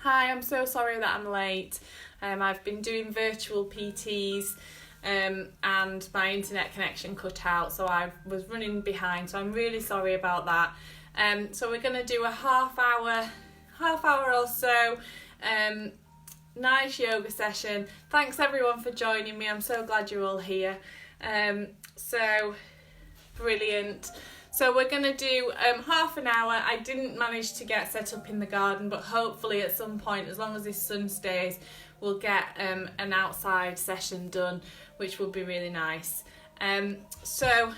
Hi, I'm so sorry that I'm late. I've been doing virtual PTs and my internet connection cut out, so I was running behind, so I'm really sorry about that. So we're going to do a half hour or so nice yoga session. Thanks everyone for joining me. I'm so glad you're all here. So brilliant. So we're going to do half an hour. I didn't manage to get set up in the garden, but hopefully at some point, as long as this sun stays, we'll get an outside session done, which will be really nice. So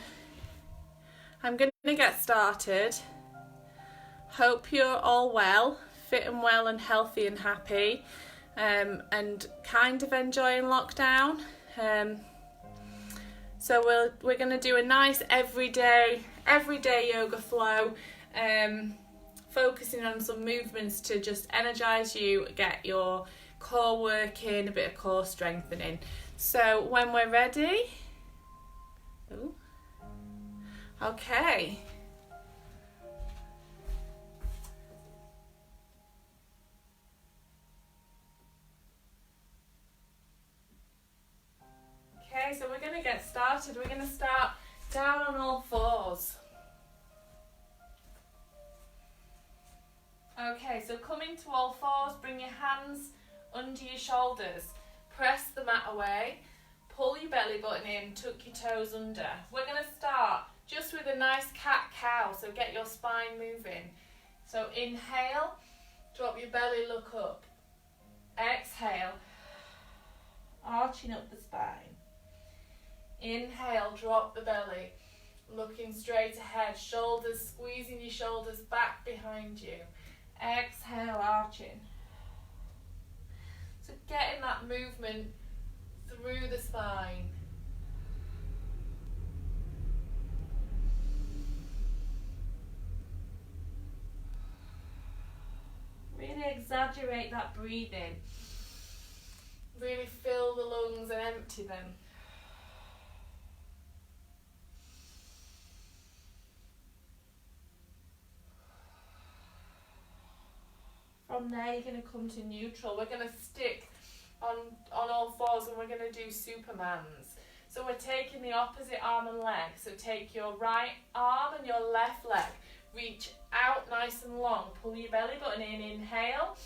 I'm going to get started. Hope you're all well, fit and well and healthy and happy, and kind of enjoying lockdown. So we're going to do a nice everyday yoga flow, focusing on some movements to just energise you, get your core working, a bit of core strengthening. So when we're ready, okay. Okay, so we're going to get started. We're going to start down on all fours. Okay, so come into all fours, bring your hands under your shoulders, press the mat away, pull your belly button in, tuck your toes under. We're going to start just with a nice cat-cow, so get your spine moving. So inhale, drop your belly, look up. Exhale, arching up the spine. Inhale, drop the belly, looking straight ahead, shoulders, squeezing your shoulders back behind you. Exhale, arching. So getting that movement through the spine. Really exaggerate that breathing. Really fill the lungs and empty them. From there, you're going to come to neutral. We're going to stick on all fours and we're going to do Supermans. So we're taking the opposite arm and leg. So take your right arm and your left leg. Reach out nice and long. Pull your belly button in. Inhale.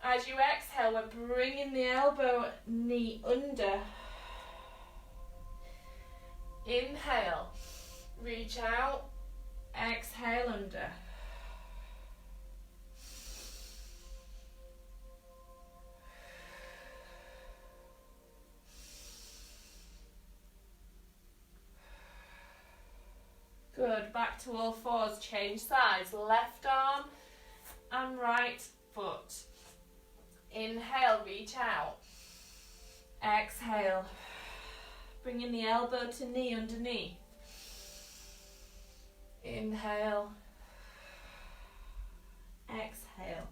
As you exhale, we're bringing the elbow, knee under. Inhale. Reach out. Exhale under. Good, back to all fours, change sides, left arm and right foot. Inhale, reach out. Exhale, bringing the elbow to knee underneath. Inhale, exhale.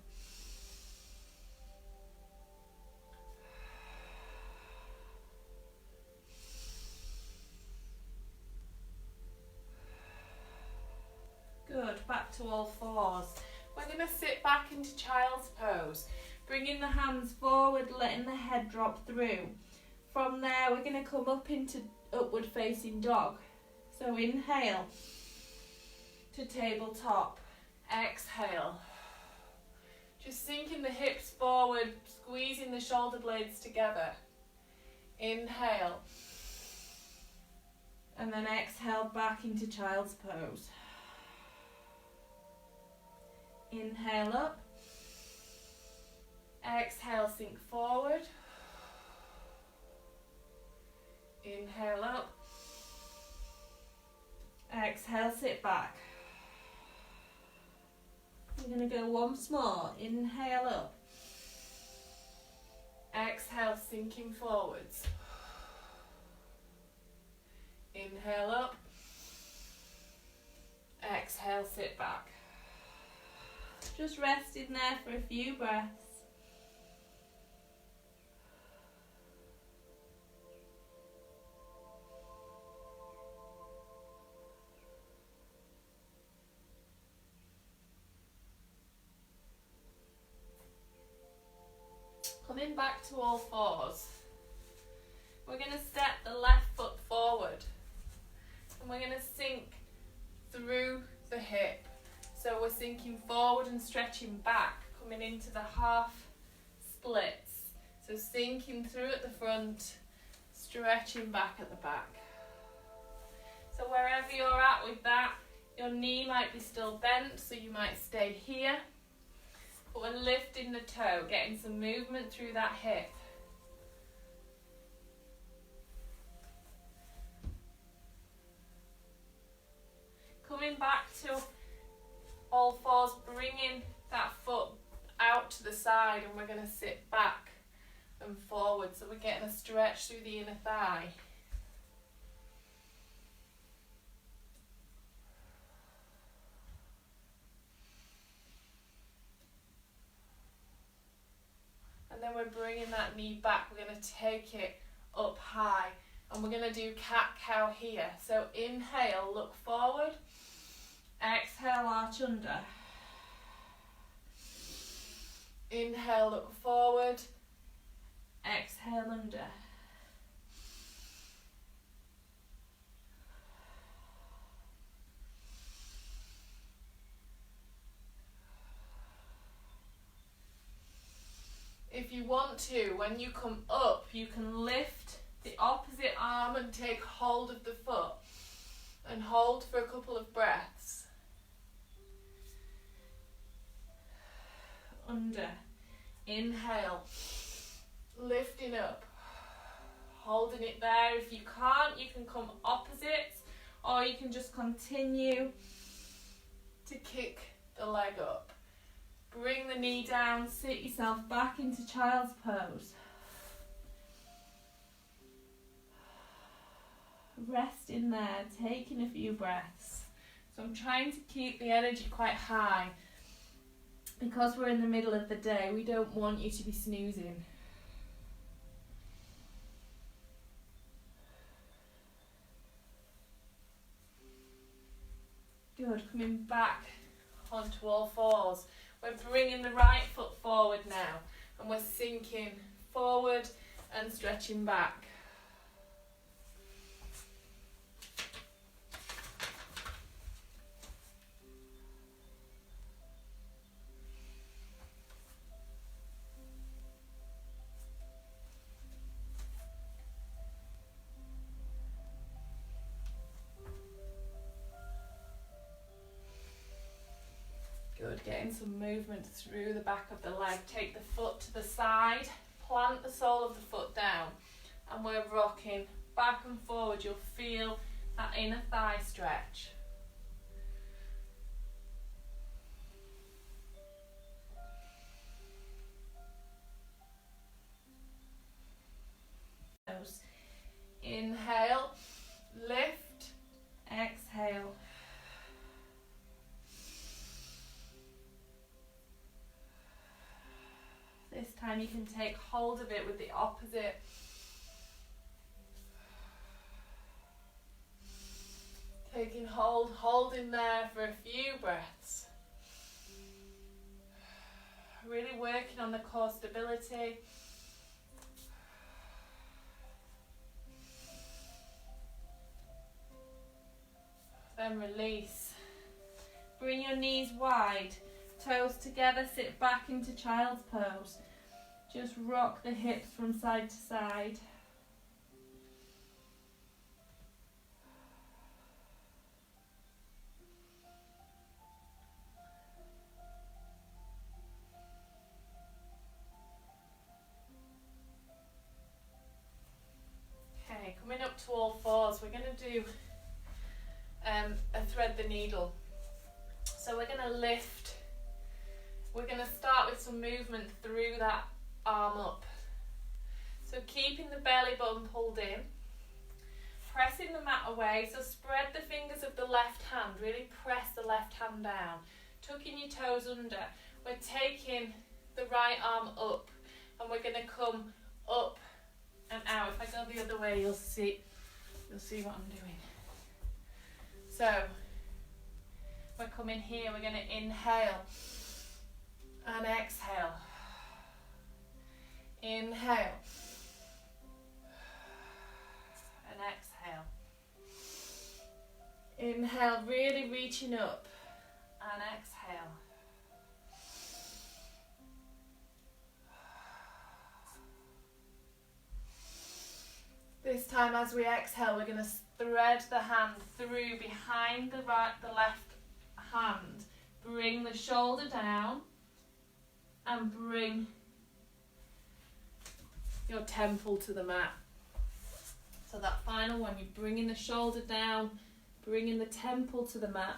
Good, back to all fours. We're going to sit back into child's pose, bringing the hands forward, letting the head drop through. From there, we're going to come up into upward facing dog. So inhale to tabletop, exhale. Just sinking the hips forward, squeezing the shoulder blades together. Inhale. And then exhale back into child's pose. Inhale up, exhale, sink forward, inhale up, exhale, sit back. We're going to go once more, inhale up, exhale, sinking forwards, inhale up, exhale, sit back. Just rest in there for a few breaths. Coming back to all fours, we're going to step the left foot forward and we're going to sink through the hip. So we're sinking forward and stretching back, coming into the half splits. So sinking through at the front, stretching back at the back. So wherever you're at with that, your knee might be still bent, so you might stay here. But we're lifting the toe, getting some movement through that hip. Coming back to all fours, bringing that foot out to the side, and we're going to sit back and forward. So we're getting a stretch through the inner thigh. And then we're bringing that knee back. We're going to take it up high. And we're going to do cat-cow here. So inhale, look forward. Exhale, arch under. Inhale, look forward. Exhale, under. If you want to, when you come up, you can lift the opposite arm and take hold of the foot and hold for a couple of breaths. Under. Inhale. Lifting up. Holding it there. If you can't, you can come opposites, or you can just continue to kick the leg up. Bring the knee down, sit yourself back into child's pose. Rest in there, taking a few breaths. So I'm trying to keep the energy quite high. Because we're in the middle of the day, we don't want you to be snoozing. Good, coming back onto all fours. We're bringing the right foot forward now, and we're sinking forward and stretching back. Good, getting some movement through the back of the leg. Take the foot to the side, plant the sole of the foot down, and we're rocking back and forward. You'll feel that inner thigh stretch. Inhale, lift, exhale. This time you can take hold of it with the opposite. Taking hold, holding there for a few breaths. Really working on the core stability. Then release. Bring your knees wide. Toes together, sit back into child's pose. Just rock the hips from side to side. Okay, coming up to all fours, we're going to do a thread the needle. So we're going to lift. We're going to start with some movement through that arm up. So keeping the belly button pulled in, pressing the mat away, so spread the fingers of the left hand, really press the left hand down, tucking your toes under. We're taking the right arm up and we're going to come up and out. If I go the other way, you'll see what I'm doing. So we're coming here, we're going to inhale and exhale. Inhale. And exhale. Inhale, really reaching up. And exhale. This time as we exhale, we're going to thread the hand through behind the left hand. Bring the shoulder down and bring your temple to the mat. So that final one, you're bringing the shoulder down, bringing the temple to the mat,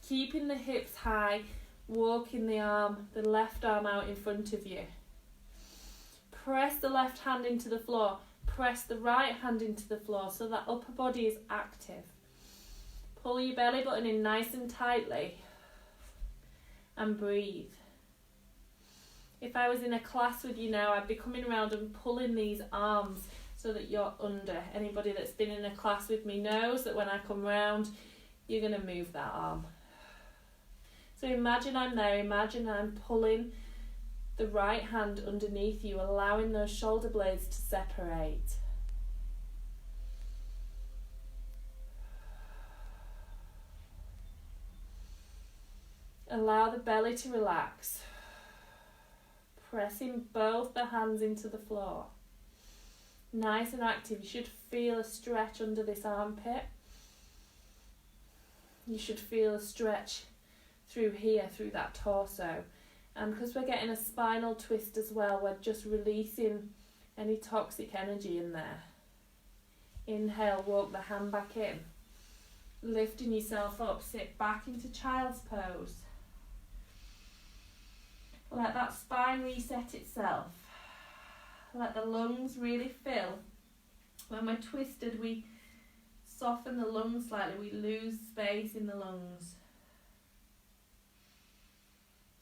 keeping the hips high, walking the left arm out in front of you. Press the left hand into the floor. Press the right hand into the floor so that upper body is active. Pull your belly button in nice and tightly and breathe. If I was in a class with you now, I'd be coming around and pulling these arms so that you're under. Anybody that's been in a class with me knows that when I come round, you're going to move that arm. So imagine I'm there, imagine I'm pulling the right hand underneath you, allowing those shoulder blades to separate. Allow the belly to relax. Pressing both the hands into the floor. Nice and active. You should feel a stretch under this armpit. You should feel a stretch through here, through that torso. And because we're getting a spinal twist as well, we're just releasing any toxic energy in there. Inhale, walk the hand back in. Lifting yourself up, sit back into child's pose. Let that spine reset itself. Let the lungs really fill. When we're twisted, we soften the lungs slightly. We lose space in the lungs.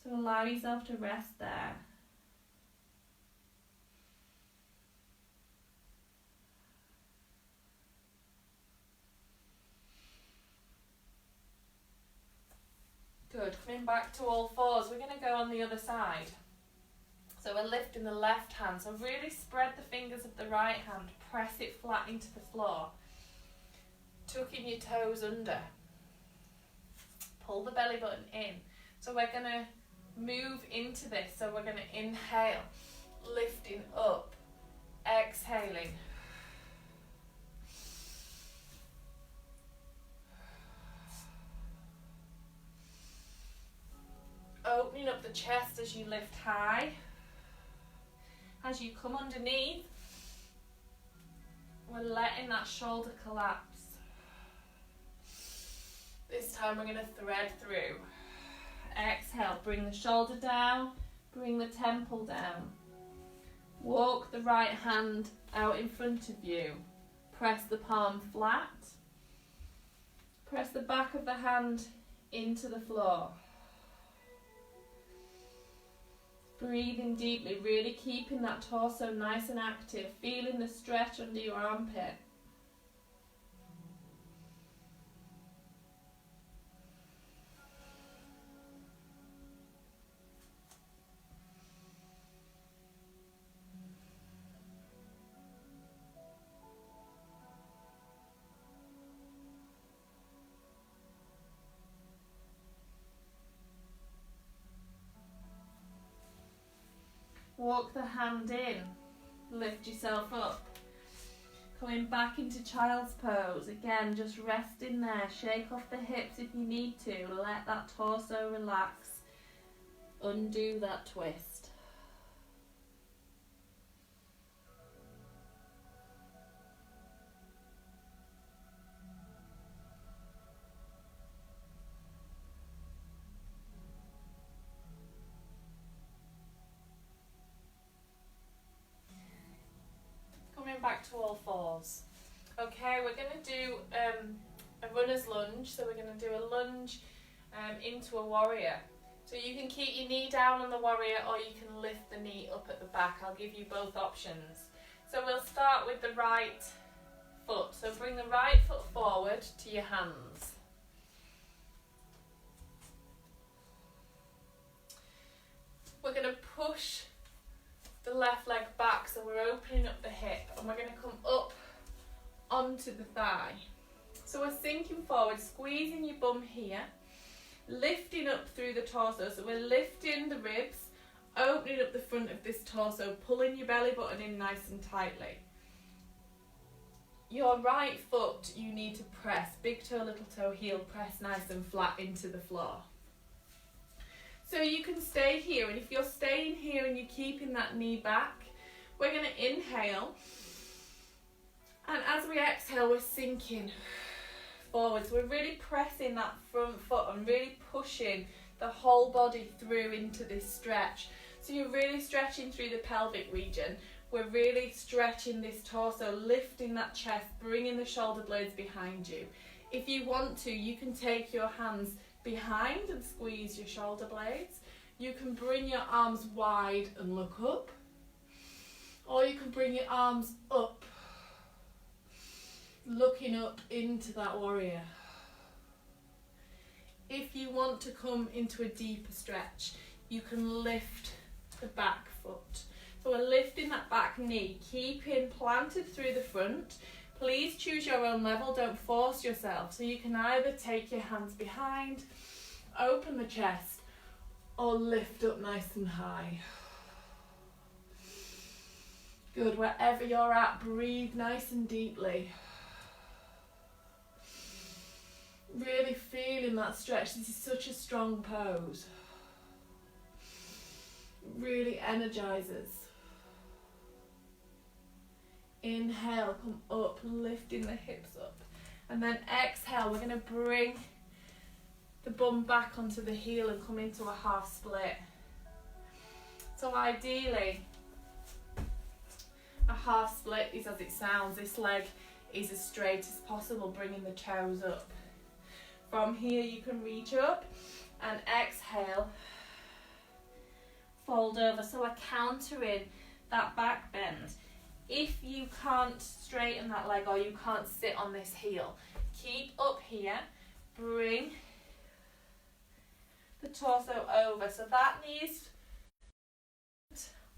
So allow yourself to rest there. Good. Coming back to all fours, we're going to go on the other side. So we're lifting the left hand. So really spread the fingers of the right hand. Press it flat into the floor. Tucking your toes under. Pull the belly button in. So we're going to move into this. So we're going to inhale, lifting up, exhaling. Opening up the chest as you lift high. As you come underneath, we're letting that shoulder collapse. This time we're going to thread through. Exhale, bring the shoulder down, bring the temple down. Walk the right hand out in front of you. Press the palm flat. Press the back of the hand into the floor. Breathing deeply, really keeping that torso nice and active, feeling the stretch under your armpit. Walk the hand in, lift yourself up. Coming back into child's pose. Again, just rest in there. Shake off the hips if you need to. Let that torso relax. Undo that twist. Back to all fours. Okay, we're going to do a runner's lunge. So we're going to do a lunge into a warrior. So you can keep your knee down on the warrior or you can lift the knee up at the back. I'll give you both options. So we'll start with the right foot. So bring the right foot forward to your hands. We're going to push the left leg back and we're going to come up onto the thigh. So we're sinking forward, squeezing your bum here, lifting up through the torso. So we're lifting the ribs, opening up the front of this torso, pulling your belly button in nice and tightly. Your right foot, you need to press, big toe, little toe, heel, press nice and flat into the floor. So you can stay here, and if you're staying here and you're keeping that knee back, we're going to inhale, and as we exhale, we're sinking forward. So we're really pressing that front foot and really pushing the whole body through into this stretch. So you're really stretching through the pelvic region. We're really stretching this torso, lifting that chest, bringing the shoulder blades behind you. If you want to, you can take your hands behind and squeeze your shoulder blades. You can bring your arms wide and look up, or you can bring your arms up, looking up into that warrior. If you want to come into a deeper stretch, you can lift the back foot. So we're lifting that back knee, keeping planted through the front. Please choose your own level, don't force yourself. So you can either take your hands behind, open the chest, or lift up nice and high. Good, wherever you're at, breathe nice and deeply. Really feeling that stretch. This is such a strong pose. Really energizes. Inhale, come up, lifting the hips up. And then exhale, we're going to bring the bum back onto the heel and come into a half split. So ideally, a half split is as it sounds. This leg is as straight as possible, bringing the toes up. From here, you can reach up and exhale, fold over. So we're countering that back bend. If you can't straighten that leg or you can't sit on this heel, keep up here, bring the torso over. So that knee's,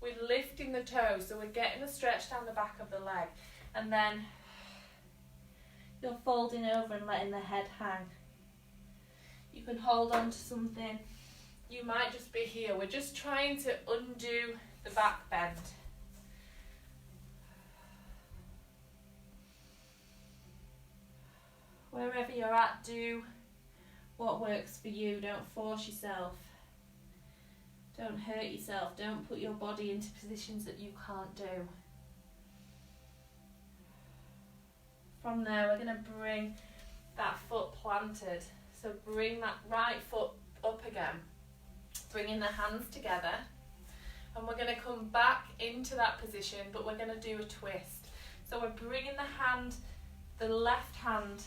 we're lifting the toes, so we're getting a stretch down the back of the leg, and then you're folding over and letting the head hang. You can hold on to something. You might just be here. We're just trying to undo the back bend. Wherever you're at, do what works for you. Don't force yourself. Don't hurt yourself. Don't put your body into positions that you can't do. From there, we're going to bring that foot planted. So bring that right foot up again. Bringing the hands together. And we're going to come back into that position, but we're going to do a twist. So we're bringing the left hand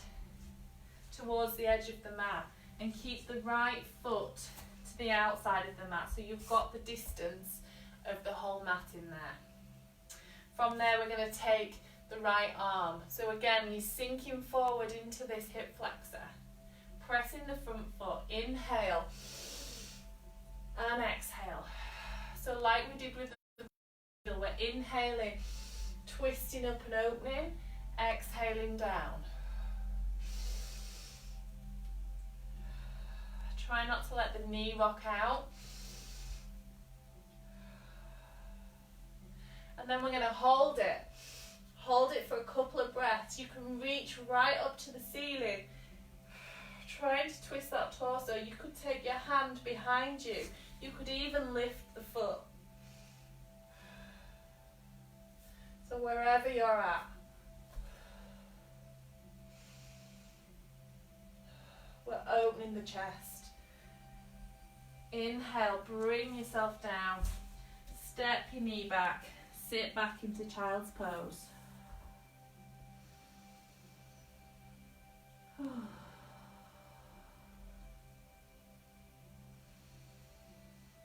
towards the edge of the mat, and keep the right foot to the outside of the mat, so you've got the distance of the whole mat in there. From there, we're going to take the right arm. So again, you're sinking forward into this hip flexor, pressing the front foot. Inhale and exhale. So like we did with the we're inhaling, twisting up and opening, exhaling down. Try not to let the knee rock out. And then we're going to hold it. Hold it for a couple of breaths. You can reach right up to the ceiling. Trying to twist that torso. You could take your hand behind you. You could even lift the foot. So wherever you're at. We're opening the chest. Inhale, bring yourself down. Step your knee back. Sit back into child's pose.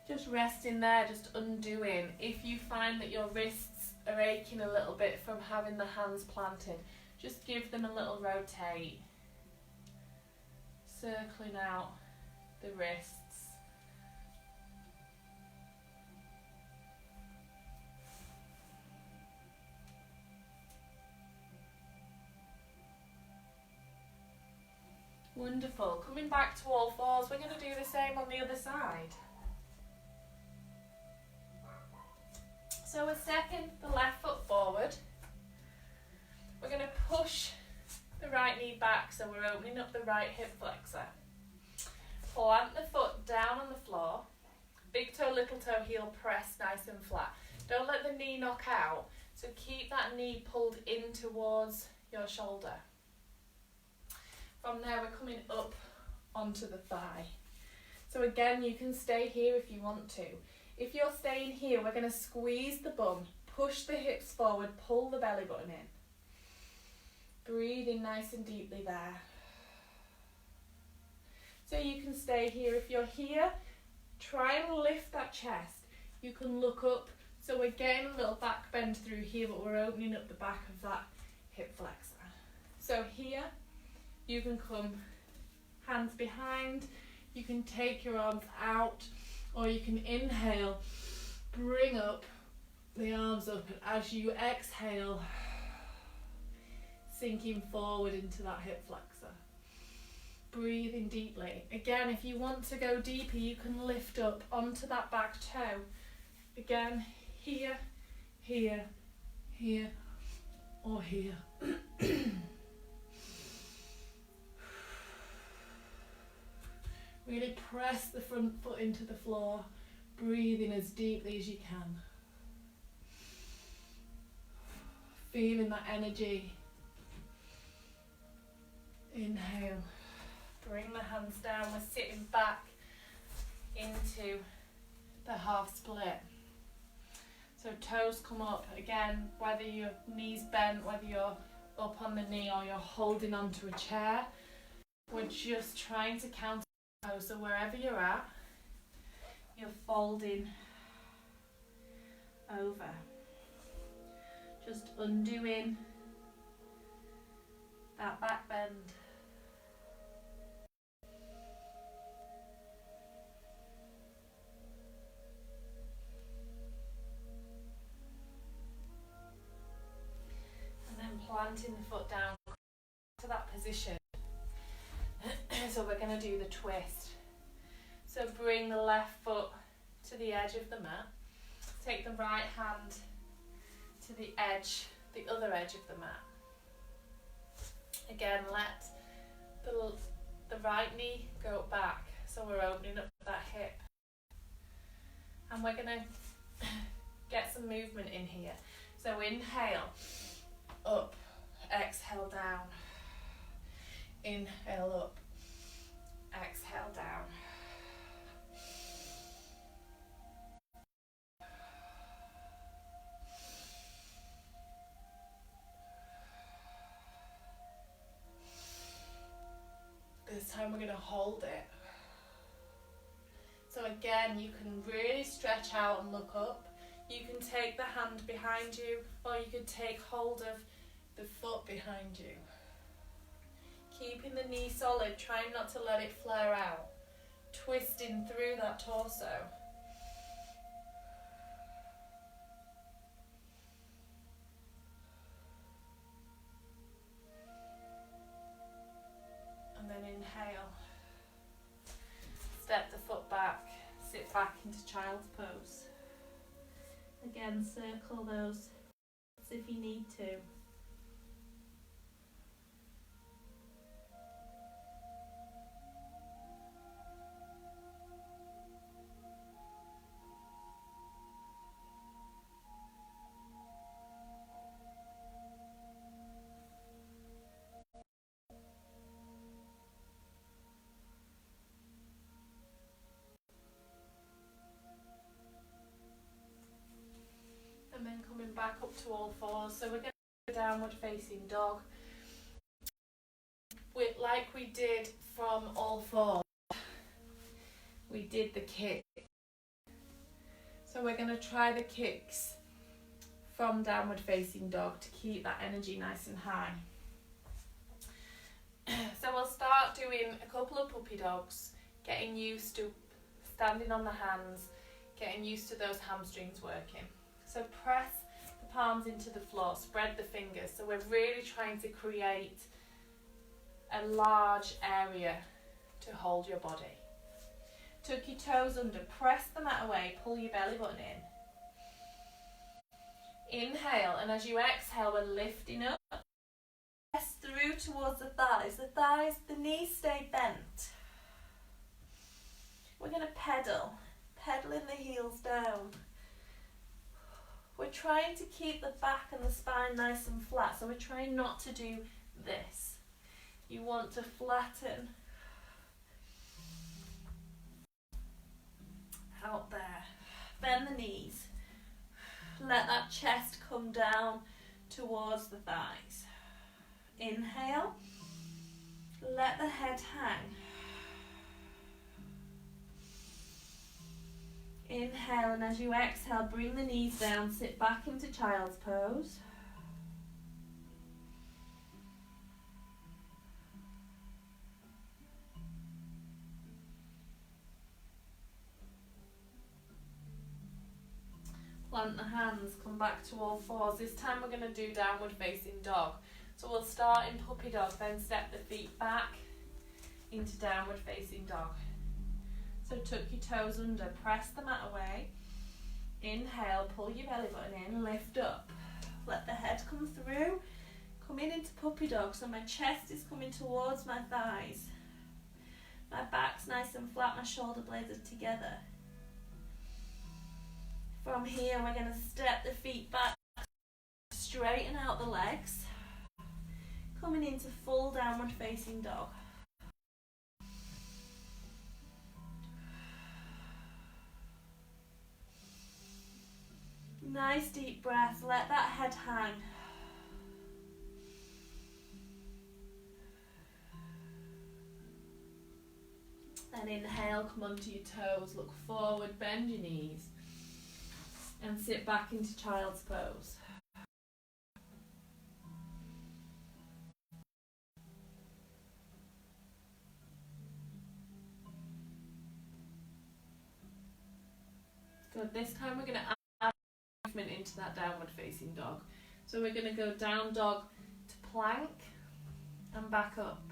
Just resting there, just undoing. If you find that your wrists are aching a little bit from having the hands planted, just give them a little rotate. Circling out the wrists. Wonderful. Coming back to all fours, we're going to do the same on the other side. So we're stepping the left foot forward. We're going to push the right knee back, so we're opening up the right hip flexor. Plant the foot down on the floor. Big toe, little toe, heel press nice and flat. Don't let the knee knock out, so keep that knee pulled in towards your shoulder. From there, we're coming up onto the thigh. So again, you can stay here if you want to. If you're staying here, we're going to squeeze the bum, push the hips forward, pull the belly button in. Breathing nice and deeply there. So you can stay here. If you're here, try and lift that chest. You can look up. So we're getting a little back bend through here, but we're opening up the back of that hip flexor. So here, you can come hands behind. You can take your arms out, or you can inhale, bring up the arms up, and as you exhale, sinking forward into that hip flexor. Breathing deeply. Again, if you want to go deeper, you can lift up onto that back toe. Again, here, here, here, or here. Really press the front foot into the floor, breathing as deeply as you can. Feeling that energy. Inhale. Bring the hands down. We're sitting back into the half split. So toes come up. Again, whether your knees bent, whether you're up on the knee or you're holding onto a chair, we're just trying to counter toes. So wherever you're at, you're folding over. Just undoing that back bend. Planting the foot down to that position. So we're going to do the twist. So bring the left foot to the edge of the mat. Take the right hand to the edge, the other edge of the mat. Again, let the right knee go back. So we're opening up that hip. And we're going to get some movement in here. So inhale. Up, exhale down, inhale up, exhale down. This time we're going to hold it. So again, you can really stretch out and look up. You can take the hand behind you, or you could take hold of the foot behind you. Keeping the knee solid, trying not to let it flare out. Twisting through that torso. And then inhale. Step the foot back, sit back into child's pose. Again, circle those if you need to. And then coming back up to all fours. So we're going to go downward facing dog. Like we did from all fours, we did the kick. So we're going to try the kicks from downward facing dog to keep that energy nice and high. So we'll start doing a couple of puppy dogs, getting used to standing on the hands, getting used to those hamstrings working. So press the palms into the floor, spread the fingers. So we're really trying to create a large area to hold your body. Tuck your toes under, press the mat away, pull your belly button in. Inhale, and as you exhale, we're lifting up. Press through towards the thighs. The knees stay bent. We're going to pedaling the heels down. We're trying to keep the back and the spine nice and flat, so we're trying not to do this. You want to flatten out there. Bend the knees. Let that chest come down towards the thighs. Inhale. Let the head hang. Inhale, and as you exhale, bring the knees down, sit back into child's pose. Plant the hands, come back to all fours. This time we're going to do downward facing dog. So we'll start in puppy dog, then step the feet back into downward facing dog. So tuck your toes under, press the mat away. Inhale, pull your belly button in, lift up. Let the head come through. Coming into puppy dog, so my chest is coming towards my thighs. My back's nice and flat, my shoulder blades are together. From here, we're going to step the feet back, straighten out the legs. Coming into full downward facing dog. Nice deep breath, let that head hang. Then inhale, come onto your toes, look forward, bend your knees. And sit back into child's pose. Good, this time we're going to add movement into that downward facing dog. So we're going to go down dog to plank and back up.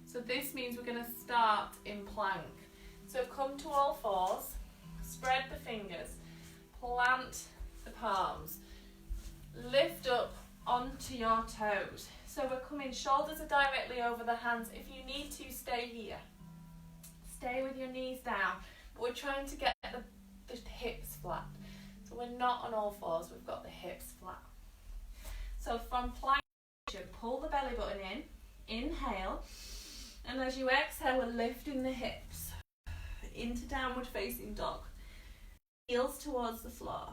So this means we're going to start in plank. So come to all fours, spread the fingers. Plant the palms, lift up onto your toes. So we're coming, shoulders are directly over the hands. If you need to, stay here. Stay with your knees down. But we're trying to get the hips flat. So we're not on all fours, we've got the hips flat. So from plank, pull the belly button in, inhale, and as you exhale, we're lifting the hips into downward facing dog. Heels towards the floor.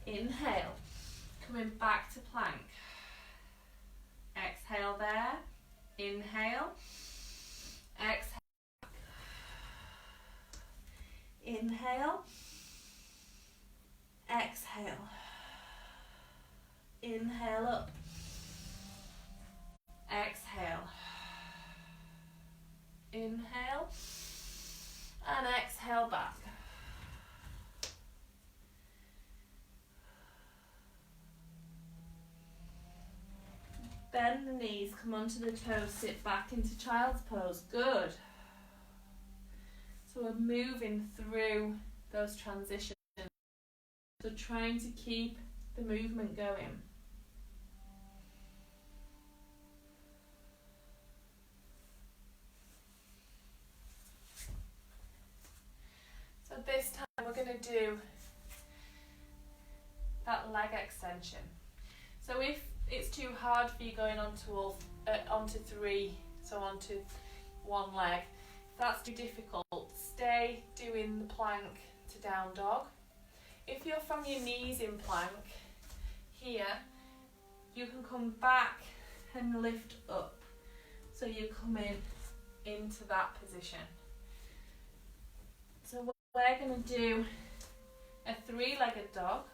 Inhale, coming back to plank. Exhale there. Inhale. Exhale. Inhale. Exhale. Inhale up. Exhale. Inhale. And exhale back. Bend the knees, come onto the toes, sit back into child's pose. Good. So we're moving through those transitions. So trying to keep the movement going. So this time we're going to do that leg extension. So if it's too hard for you going onto three, so onto one leg, if that's too difficult, stay doing the plank to down dog. If you're from your knees in plank, here, you can come back and lift up. So you come into that position. So we're going to do a three-legged dog.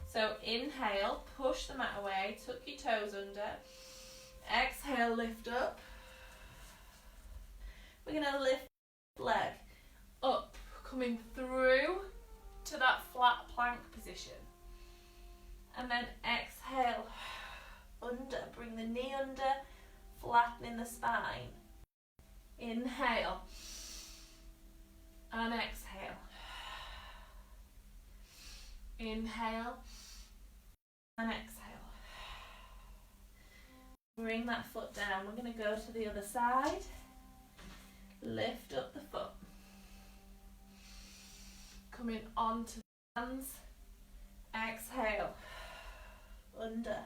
So inhale, push the mat away, tuck your toes under. Exhale, lift up. We're going to lift leg up, coming through to that flat plank position. And then exhale, under, bring the knee under, Inhale and exhale. Inhale and exhale. Bring that foot down. We're going to go to the other side. Lift up the foot. Coming onto the hands. Exhale. Under.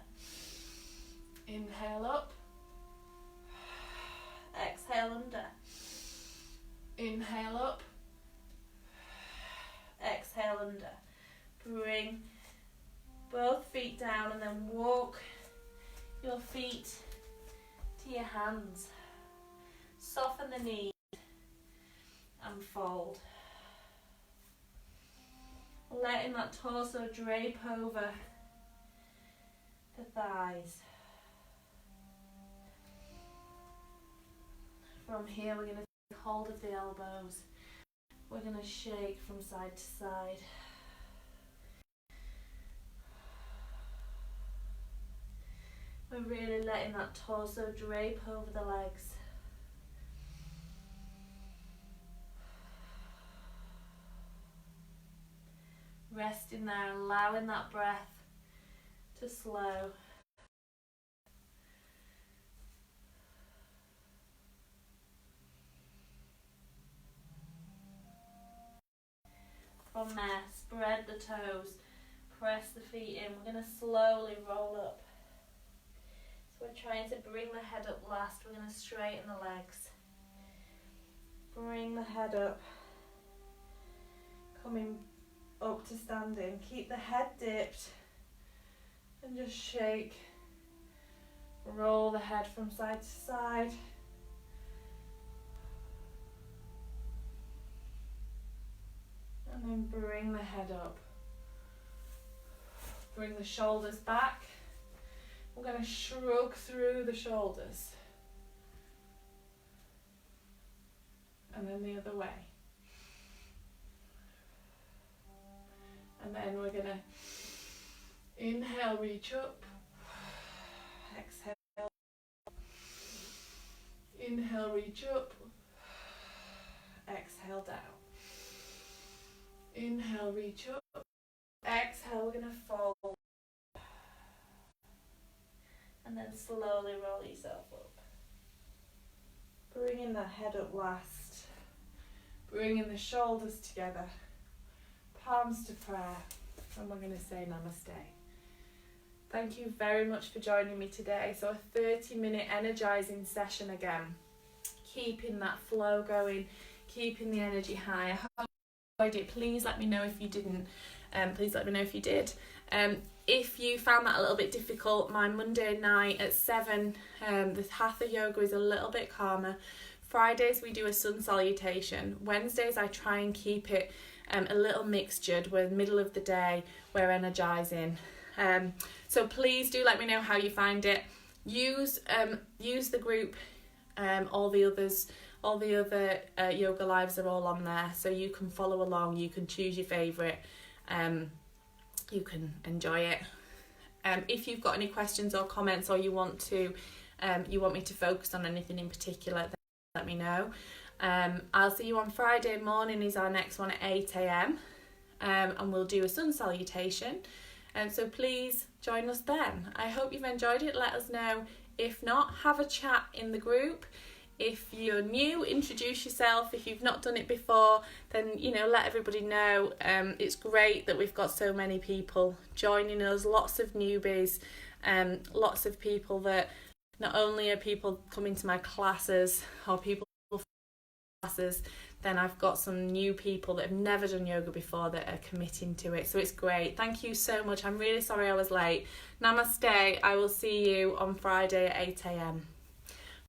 Inhale up. Exhale under. Inhale up. Exhale under. Bring both feet down and then walk your feet to your hands. Soften the knees and fold. Letting that torso drape over the thighs. From here we're going to take hold of the elbows. We're going to shake from side to side. We're really letting that torso drape over the legs. Resting there, allowing that breath to slow. From there, spread the toes, press the feet in. We're going to slowly roll up. So we're trying to bring the head up last. We're going to straighten the legs. Bring the head up. Coming up to standing. Keep the head dipped and just shake. Roll the head from side to side. And then bring the head up. Bring the shoulders back. We're going to shrug through the shoulders. And then the other way. And then we're going to inhale, reach up. Exhale. Inhale, reach up. Exhale, down. Inhale, reach up. Exhale, we're going to fold. And then slowly roll yourself up. Bringing the head up last. Bringing the shoulders together. Palms to prayer. And we're going to say namaste. Thank you very much for joining me today. So a 30-minute energising session again. Keeping that flow going. Keeping the energy high. I hope you enjoyed it. Please let me know if you didn't. Please let me know if you did. If you found that a little bit difficult, my Monday night at 7, the Hatha yoga is a little bit calmer. Fridays we do a sun salutation. Wednesdays I try and keep it a little mixtured. We're in the middle of the day, we're energising. So please do let me know how you find it. Use the group. All the other yoga lives are all on there, so you can follow along. You can choose your favourite. You can enjoy it. If you've got any questions or comments, or you want me to focus on anything in particular, then let me know. I'll see you on Friday morning is our next one at 8 a.m. And we'll do a sun salutation. So please join us then. I hope you've enjoyed it. Let us know. If not, have a chat in the group. If you're new, introduce yourself. If you've not done it before, then let everybody know. It's great that we've got so many people joining us, lots of newbies, lots of people that not only are people coming to my classes or people from classes, then I've got some new people that have never done yoga before that are committing to it. So it's great. Thank you so much. I'm really sorry I was late. Namaste. I will see you on Friday at 8 a.m.